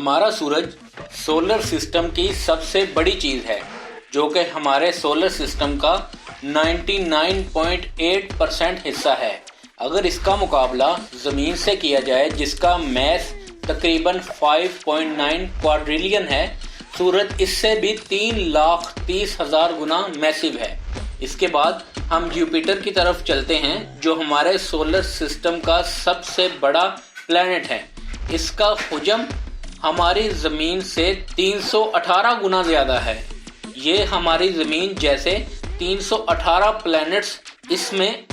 हमारा सूरज solar system की सबसे बड़ी चीज़ है, जो कि हमारे सोलर सिस्टम का 99.8% हिस्सा है। अगर इसका मुकाबला ज़मीन से किया जाए, जिसका मैस तकरीबन 5.9 क्वाड्रिलियन है, सूरज इससे भी 3,30,000 गुना मैसिव है। इसके बाद हम जुपिटर की तरफ चलते हैं, जो हमारे सोलर सिस्टम का सबसे बड़ा प्लैनेट है। इसका हुजम हमारी ज़मीन से 318 गुना ज़्यादा है। ये हमारी ज़मीन जैसे 318 प्लैनेट्स इसमें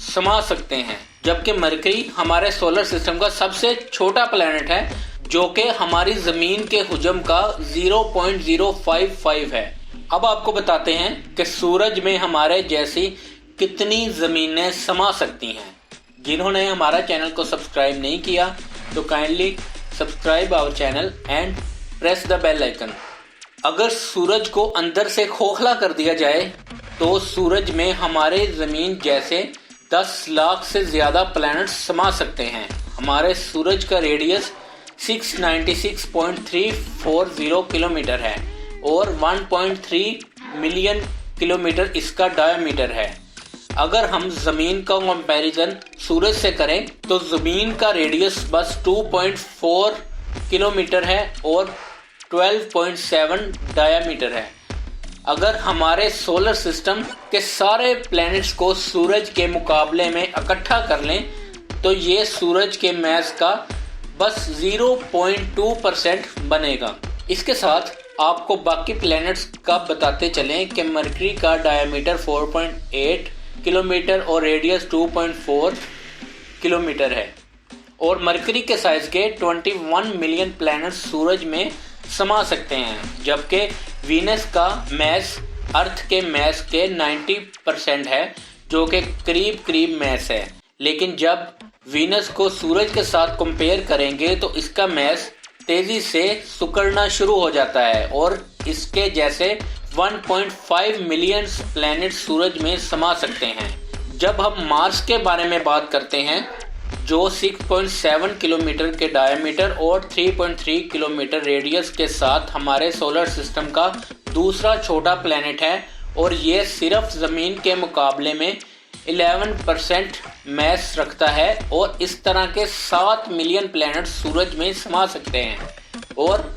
समा सकते हैं, जबकि मरकरी हमारे सोलर सिस्टम का सबसे छोटा प्लैनेट है, जो कि हमारी ज़मीन के हुजम का 0.055 है। अब आपको बताते हैं कि सूरज में हमारे जैसी कितनी ज़मीनें समा सकती हैं। जिन्होंने हमारा चैनल को सब्सक्राइब नहीं किया तो kindly subscribe our channel and press the bell icon. अगर सूरज को अंदर से खोखला कर दिया जाए तो सूरज में हमारे ज़मीन जैसे 10 लाख से ज़्यादा प्लैनेट्स समा सकते हैं। हमारे सूरज का रेडियस 696.340 किलोमीटर है और 1.3 मिलियन किलोमीटर इसका डायमीटर है। अगर हम ज़मीन का कंपैरिजन सूरज से करें तो ज़मीन का रेडियस बस 2.4 किलोमीटर है और 12.7 डायमीटर है। अगर हमारे सोलर सिस्टम के सारे प्लैनेट्स को सूरज के मुकाबले में इकट्ठा कर लें तो ये सूरज के मैस का बस 0.2% बनेगा। इसके साथ आपको बाकी प्लैनेट्स का बताते चलें कि मरकरी का डायमीटर 4.8 किलोमीटर और रेडियस 2.4 किलोमीटर है और मरकरी के साइज के 21 मिलियन प्लैनेट्स सूरज में समा सकते हैं, जबकि वीनस का मैस अर्थ के मैस के 90% है, जो कि करीब मैस है। लेकिन जब वीनस को सूरज के साथ कंपेयर करेंगे तो इसका मैस तेजी से सिकुड़ना शुरू हो जाता है और इसके जैसे 1.5 मिलियन प्लैनेट सूरज में समा सकते हैं। जब हम मार्स के बारे में बात करते हैं, जो 6.7 किलोमीटर के डायमीटर और 3.3 किलोमीटर रेडियस के साथ हमारे सोलर सिस्टम का दूसरा छोटा प्लैनेट है और ये सिर्फ ज़मीन के मुकाबले में 11% मैस रखता है और इस तरह के 7 मिलियन प्लैनेट सूरज में समा सकते हैं। और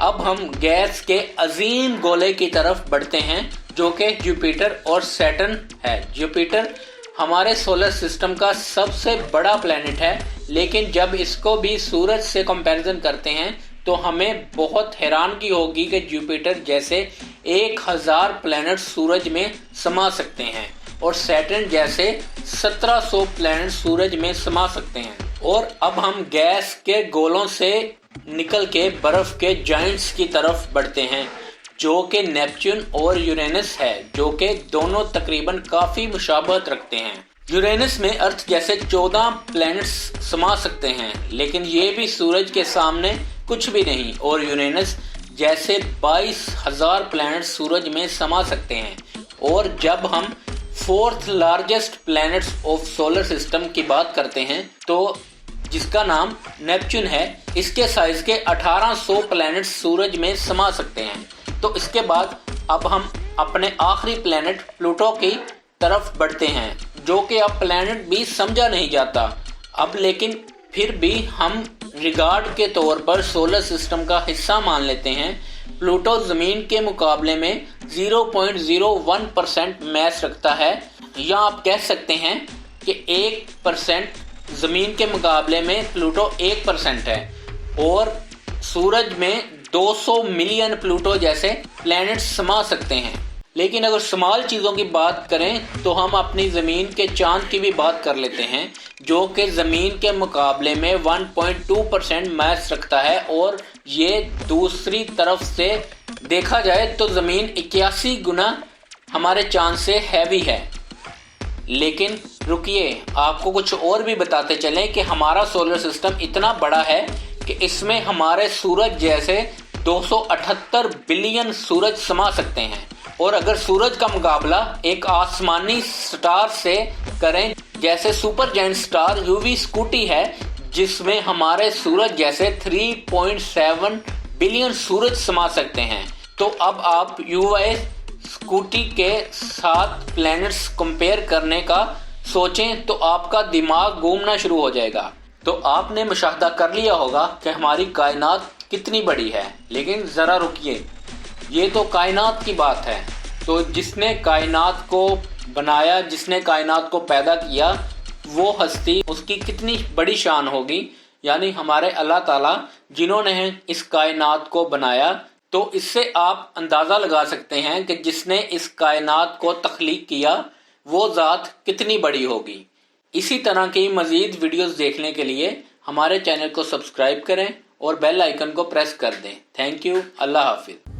अब हम गैस के अजीम गोले की तरफ बढ़ते हैं, जो कि जुपिटर और सैटर्न है। जुपिटर हमारे सोलर सिस्टम का सबसे बड़ा प्लैनेट है, लेकिन जब इसको भी सूरज से कंपैरिजन करते हैं तो हमें बहुत हैरानगी होगी कि जुपिटर जैसे 1000 प्लैनेट सूरज में समा सकते हैं और सैटर्न जैसे 1700 प्लैनेट सूरज में समा सकते हैं। और अब हम गैस के गोलों से निकल के बर्फ के जायंट्स की तरफ बढ़ते हैं, जो कि नेपच्यून और यूरेनस है, जो कि दोनों तकरीबन काफ़ी मुशाबहत रखते हैं। यूरेनस में अर्थ जैसे 14 प्लैनेट्स समा सकते हैं, लेकिन ये भी सूरज के सामने कुछ भी नहीं, और यूरेनस जैसे 22,000 प्लैनेट सूरज में समा सकते हैं। और जब हम 4th largest planets of solar system की बात करते हैं, तो जिसका नाम नेपच्यून है, इसके साइज के 1800 प्लैनेट सूरज में समा सकते हैं। तो इसके बाद अब हम अपने आखिरी प्लैनेट प्लूटो की तरफ बढ़ते हैं, जो कि अब प्लैनेट भी समझा नहीं जाता अब, लेकिन फिर भी हम रिगार्ड के तौर पर सोलर सिस्टम का हिस्सा मान लेते हैं। प्लूटो ज़मीन के मुकाबले में 0.01% मैस रखता है, या आप कह सकते हैं कि 1% ज़मीन के मुकाबले में प्लूटो 1% है और सूरज में 200 मिलियन प्लूटो जैसे प्लैनेट समा सकते हैं। लेकिन अगर स्मॉल चीज़ों की बात करें तो हम अपनी ज़मीन के चांद की भी बात कर लेते हैं, जो कि ज़मीन के मुकाबले में 1.2% मैस रखता है और ये दूसरी तरफ से देखा जाए तो ज़मीन 81 गुना हमारे चांद से हैवी है। लेकिन रुकिए, आपको कुछ और भी बताते चलें कि हमारा सोलर सिस्टम इतना बड़ा है कि इसमें हमारे सूरज जैसे 278 बिलियन सूरज समा सकते हैं। और अगर सूरज का मुकाबला एक आसमानी स्टार से करें, जैसे super giant star UV scooty है, जिसमें हमारे सूरज जैसे 3.7 बिलियन सूरज समा सकते हैं। तो अब आप यूआई स्कूटी के साथ प्लैनेट्स कंपेयर करने का सोचें तो आपका दिमाग घूमना शुरू हो जाएगा। तो आपने मुशाहदा कर लिया होगा कि हमारी कायनात कितनी बड़ी है, लेकिन ज़रा रुकिए, ये तो कायनात की बात है। तो जिसने कायनात को बनाया, जिसने कायनात को पैदा किया, वो हस्ती, उसकी कितनी बड़ी शान होगी, यानी हमारे अल्लाह ताला जिन्होंने इस कायनात को बनाया। तो इससे आप अंदाज़ा लगा सकते हैं कि जिसने इस कायनात को तख्लीक किया वो ज़ात कितनी बड़ी होगी। इसी तरह की मज़ीद वीडियोस देखने के लिए हमारे चैनल को सब्सक्राइब करें और बेल आइकन को प्रेस कर दें। Thank you. अल्लाह हाफिज़।